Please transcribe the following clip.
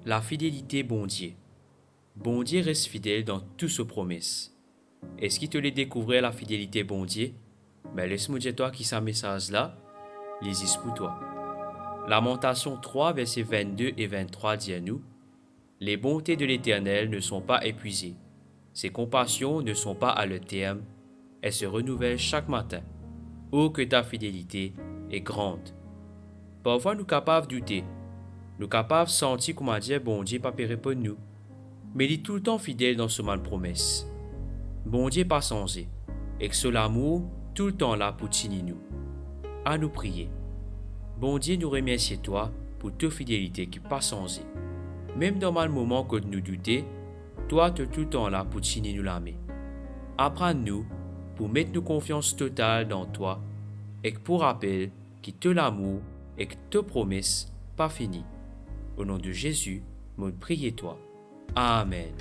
La fidélité bon Dieu. Bon Dieu reste fidèle dans toutes ses promesses. Est-ce qu'il te les découvrait la fidélité bon Dieu? Ben laisse-moi dire toi qui sa message là, les pour toi. Lamentation 3, versets 22 et 23 dit à nous, les bontés de l'Éternel ne sont pas épuisées. Ses compassions ne sont pas à leur terme. Elles se renouvellent chaque matin. Oh, que ta fidélité est grande. Parfois, nous capables de douter. Nous capables de sentir comment dire bon Dieu pas répondre nous. Mais il est tout le temps fidèle dans ce mal promesse. Bon Dieu pas changé. Et que ce l'amour, tout le temps là pour tenir nous. À nous prier. Bon Dieu nous remercie toi pour ta fidélité qui pas changé. Même dans le moment que nous doutons, toi tu es tout le temps là pour tenir nous la main. Apprends-nous pour mettre nos confiance totale dans toi et que pour rappel que te l'amour et que te promesse pas fini. Au nom de Jésus, me priez toi. Amen.